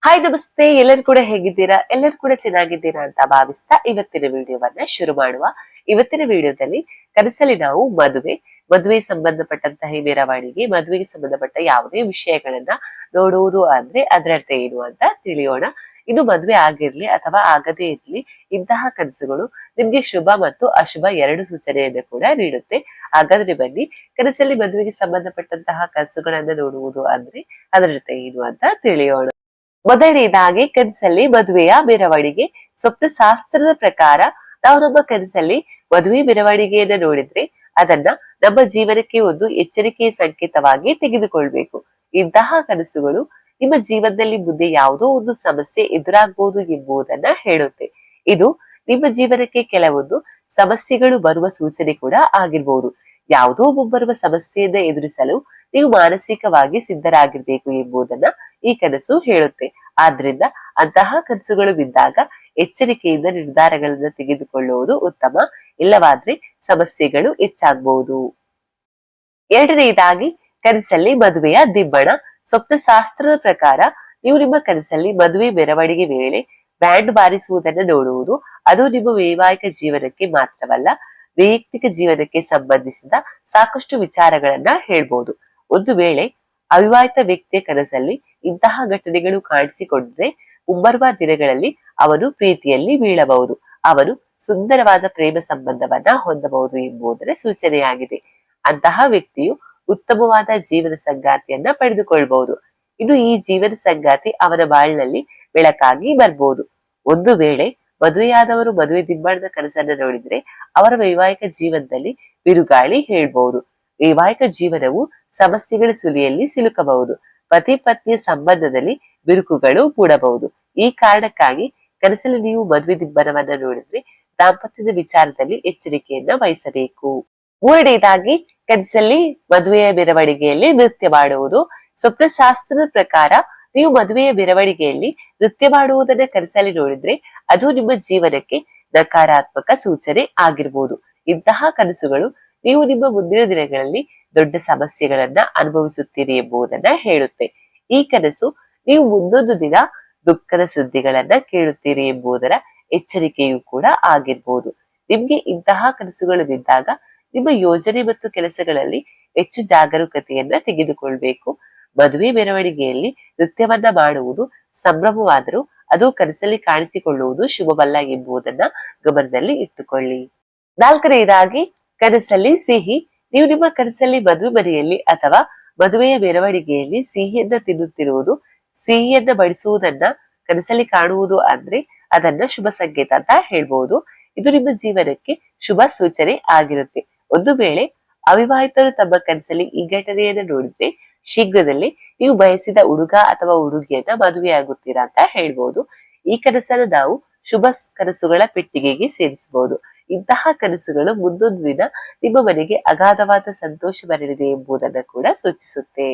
Hi ನಮಸ್ತೆ, ಎಲ್ಲರೂ ಕೂಡ ಹೇಗಿದ್ದೀರಾ? ಎಲ್ಲರೂ ಕೂಡ ಚೆನ್ನಾಗಿದ್ದೀರಾ ಅಂತ ಭಾವಿಸ್ತಾ ಇವತ್ತಿನ ವಿಡಿಯೋವನ್ನ ಶುರು ಮಾಡುವ. ಇವತ್ತಿನ ವಿಡಿಯೋದಲ್ಲಿ ಕನಸಲ್ಲಿ ನಾವು ಮದುವೆ ಸಂಬಂಧಪಟ್ಟಂತಹ ಈ ಮೆರವಣಿಗೆ, ಮದುವೆಗೆ ಸಂಬಂಧಪಟ್ಟ ಯಾವುದೇ ವಿಷಯಗಳನ್ನ ನೋಡುವುದು ಅಂದ್ರೆ ಅದರ ಅರ್ಥ ಏನು ಅಂತ ತಿಳಿಯೋಣ. ಇನ್ನು ಮದುವೆ ಆಗಿರ್ಲಿ ಅಥವಾ ಆಗದೇ ಇರ್ಲಿ, ಇಂತಹ ಕನಸುಗಳು ನಿಮ್ಗೆ ಶುಭ ಮತ್ತು ಅಶುಭ ಎರಡು ಸೂಚನೆಯನ್ನು ಕೂಡ ನೀಡುತ್ತೆ. ಹಾಗಾದ್ರೆ ಬನ್ನಿ, ಕನಸಲ್ಲಿ ಮದುವೆಗೆ ಸಂಬಂಧಪಟ್ಟಂತಹ ಕನಸುಗಳನ್ನ ನೋಡುವುದು ಅಂದ್ರೆ ಅದರ ಅರ್ಥ ಏನು ಅಂತ ತಿಳಿಯೋಣ. ಮೊದಲನೇದಾಗಿ ಕನಸಲ್ಲಿ ಮದುವೆಯ ಮೆರವಣಿಗೆ. ಸ್ವಪ್ನ ಶಾಸ್ತ್ರದ ಪ್ರಕಾರ ನಾವು ನಮ್ಮ ಕನಸಲ್ಲಿ ಮದುವೆ ಮೆರವಣಿಗೆಯನ್ನ ನೋಡಿದ್ರೆ ಅದನ್ನ ನಮ್ಮ ಜೀವನಕ್ಕೆ ಒಂದು ಎಚ್ಚರಿಕೆಯ ಸಂಕೇತವಾಗಿ ತೆಗೆದುಕೊಳ್ಬೇಕು. ಇಂತಹ ಕನಸುಗಳು ನಿಮ್ಮ ಜೀವನದಲ್ಲಿ ಮುಂದೆ ಯಾವುದೋ ಒಂದು ಸಮಸ್ಯೆ ಎದುರಾಗಬಹುದು ಎಂಬುದನ್ನ ಹೇಳುತ್ತೆ. ಇದು ನಿಮ್ಮ ಜೀವನಕ್ಕೆ ಕೆಲವೊಂದು ಸಮಸ್ಯೆಗಳು ಬರುವ ಸೂಚನೆ ಕೂಡ ಆಗಿರ್ಬಹುದು. ಯಾವುದೋ ಮುಂಬರುವ ಸಮಸ್ಯೆಯನ್ನ ಎದುರಿಸಲು ನೀವು ಮಾನಸಿಕವಾಗಿ ಸಿದ್ಧರಾಗಿರ್ಬೇಕು ಎಂಬುದನ್ನ ಈ ಕನಸು ಹೇಳುತ್ತೆ. ಆದ್ರಿಂದ ಅಂತಹ ಕನಸುಗಳು ಬಿದ್ದಾಗ ಎಚ್ಚರಿಕೆಯಿಂದ ನಿರ್ಧಾರಗಳನ್ನ ತೆಗೆದುಕೊಳ್ಳುವುದು ಉತ್ತಮ. ಇಲ್ಲವಾದ್ರೆ ಸಮಸ್ಯೆಗಳು ಹೆಚ್ಚಾಗಬಹುದು. ಎರಡನೆಯದಾಗಿ ಕನಸಲ್ಲಿ ಮದುವೆಯ ದಿಬ್ಬಣ. ಸ್ವಪ್ನಶಾಸ್ತ್ರದ ಪ್ರಕಾರ ನೀವು ನಿಮ್ಮ ಕನಸಲ್ಲಿ ಮದುವೆ ಮೆರವಣಿಗೆ ವೇಳೆ ಬ್ಯಾಂಡ್ ಬಾರಿಸುವುದನ್ನು ನೋಡುವುದು ಅದು ನಿಮ್ಮ ವೈವಾಹಿಕ ಜೀವನಕ್ಕೆ ಮಾತ್ರವಲ್ಲ, ವೈಯಕ್ತಿಕ ಜೀವನಕ್ಕೆ ಸಂಬಂಧಿಸಿದ ಸಾಕಷ್ಟು ವಿಚಾರಗಳನ್ನ ಹೇಳ್ಬೋದು. ಒಂದು ವೇಳೆ ಅವಿವಾಹಿತ ವ್ಯಕ್ತಿಯ ಕನಸಲ್ಲಿ ಇಂತಹ ಘಟನೆಗಳು ಕಾಣಿಸಿಕೊಂಡ್ರೆ ಮುಂಬರುವ ದಿನಗಳಲ್ಲಿ ಅವನು ಪ್ರೀತಿಯಲ್ಲಿ ಬೀಳಬಹುದು, ಅವನು ಸುಂದರವಾದ ಪ್ರೇಮ ಸಂಬಂಧವನ್ನ ಹೊಂದಬಹುದು ಎಂಬುದರ ಸೂಚನೆಯಾಗಿದೆ. ಅಂತಹ ವ್ಯಕ್ತಿಯು ಉತ್ತಮವಾದ ಜೀವನ ಸಂಗಾತಿಯನ್ನ ಪಡೆದುಕೊಳ್ಬಹುದು. ಇನ್ನು ಈ ಜೀವನ ಸಂಗಾತಿ ಅವನ ಬಾಳಿನಲ್ಲಿ ಬೆಳಕಾಗಿ ಬರ್ಬೋದು. ಒಂದು ವೇಳೆ ಮದುವೆಯಾದವರು ಮದುವೆ ದಿಬ್ಬಣದ ಕನಸನ್ನ ನೋಡಿದ್ರೆ ಅವರ ವೈವಾಹಿಕ ಜೀವನದಲ್ಲಿ ಬಿರುಗಾಳಿ ಹೇಳ್ಬಹುದು. ವೈವಾಹಿಕ ಜೀವನವು ಸಮಸ್ಯೆಗಳ ಸುಲಿಯಲ್ಲಿ ಸಿಲುಕಬಹುದು. ಪತಿ ಪತ್ನಿಯ ಸಂಬಂಧದಲ್ಲಿ ಬಿರುಕುಗಳು ಮೂಡಬಹುದು. ಈ ಕಾರಣಕ್ಕಾಗಿ ಕನಸಲ್ಲಿ ನೀವು ಮದುವೆ ದಿಬ್ಬಣವನ್ನ ನೋಡಿದ್ರೆ ದಾಂಪತ್ಯದ ವಿಚಾರದಲ್ಲಿ ಎಚ್ಚರಿಕೆಯನ್ನ ವಹಿಸಬೇಕು. ಮೂರನೇದಾಗಿ ಕನಸಲ್ಲಿ ಮದುವೆಯ ಮೆರವಣಿಗೆಯಲ್ಲಿ ನೃತ್ಯ ಮಾಡುವುದು. ಸ್ವಪ್ನಶಾಸ್ತ್ರದ ಪ್ರಕಾರ ನೀವು ಮದುವೆಯ ಮೆರವಣಿಗೆಯಲ್ಲಿ ನೃತ್ಯ ಮಾಡುವುದನ್ನ ಕನಸಲ್ಲಿ ನೋಡಿದ್ರೆ ಅದು ನಿಮ್ಮ ಜೀವನಕ್ಕೆ ನಕಾರಾತ್ಮಕ ಸೂಚನೆ ಆಗಿರ್ಬೋದು. ಇಂತಹ ಕನಸುಗಳು ನೀವು ನಿಮ್ಮ ಮುಂದಿನ ದಿನಗಳಲ್ಲಿ ದೊಡ್ಡ ಸಮಸ್ಯೆಗಳನ್ನ ಅನುಭವಿಸುತ್ತೀರಿ ಎಂಬುದನ್ನ ಹೇಳುತ್ತೆ. ಈ ಕನಸು ನೀವು ಮುಂದೊಂದು ದಿನ ದುಃಖದ ಸುದ್ದಿಗಳನ್ನ ಕೇಳುತ್ತೀರಿ ಎಂಬುದರ ಎಚ್ಚರಿಕೆಯೂ ಕೂಡ ಆಗಿರ್ಬೋದು. ನಿಮ್ಗೆ ಇಂತಹ ಕನಸುಗಳು ಬಿದ್ದಾಗ ನಿಮ್ಮ ಯೋಜನೆ ಮತ್ತು ಕೆಲಸಗಳಲ್ಲಿ ಹೆಚ್ಚು ಜಾಗರೂಕತೆಯನ್ನ ತೆಗೆದುಕೊಳ್ಬೇಕು. ಮದುವೆ ಮೆರವಣಿಗೆಯಲ್ಲಿ ನೃತ್ಯವನ್ನ ಮಾಡುವುದು ಸಂಭ್ರಮವಾದರೂ ಅದು ಕನಸಲ್ಲಿ ಕಾಣಿಸಿಕೊಳ್ಳುವುದು ಶುಭವಲ್ಲ ಎಂಬುದನ್ನ ಗಮನದಲ್ಲಿ ಇಟ್ಟುಕೊಳ್ಳಿ. ನಾಲ್ಕನೆಯದಾಗಿ ಕನಸಲ್ಲಿ ಸಿಹಿ. ನೀವು ನಿಮ್ಮ ಕನಸಲ್ಲಿ ಮದುವೆ ಮನೆಯಲ್ಲಿ ಅಥವಾ ಮದುವೆಯ ಮೆರವಣಿಗೆಯಲ್ಲಿ ಸಿಹಿಯನ್ನ ತಿನ್ನುತ್ತಿರುವುದು, ಸಿಹಿಯನ್ನ ಬಡಿಸುವುದನ್ನ ಕನಸಲ್ಲಿ ಕಾಣುವುದು ಅಂದ್ರೆ ಅದನ್ನ ಶುಭ ಸಂಕೇತ ಅಂತ ಹೇಳ್ಬಹುದು. ಇದು ನಿಮ್ಮ ಜೀವನಕ್ಕೆ ಶುಭ ಸೂಚನೆ ಆಗಿರುತ್ತೆ. ಒಂದು ವೇಳೆ ಅವಿವಾಹಿತರು ತಮ್ಮ ಕನಸಲ್ಲಿ ಈ ಘಟನೆಯನ್ನ ನೋಡಿದ್ರೆ ಶೀಘ್ರದಲ್ಲಿ ನೀವು ಬಯಸಿದ ಹುಡುಗ ಅಥವಾ ಹುಡುಗಿಯನ್ನ ಮದುವೆಯಾಗುತ್ತೀರಾ ಅಂತ ಹೇಳ್ಬೋದು. ಈ ಕನಸನ್ನು ನಾವು ಶುಭ ಕನಸುಗಳ ಪೆಟ್ಟಿಗೆಗೆ ಸೇರಿಸಬಹುದು. ಇಂತಹ ಕನಸುಗಳು ಮುಂದೊಂದು ದಿನ ನಿಮ್ಮ ಮನೆಗೆ ಅಗಾಧವಾದ ಸಂತೋಷ ಬರಲಿದೆ ಎಂಬುದನ್ನು ಕೂಡ ಸೂಚಿಸುತ್ತೆ.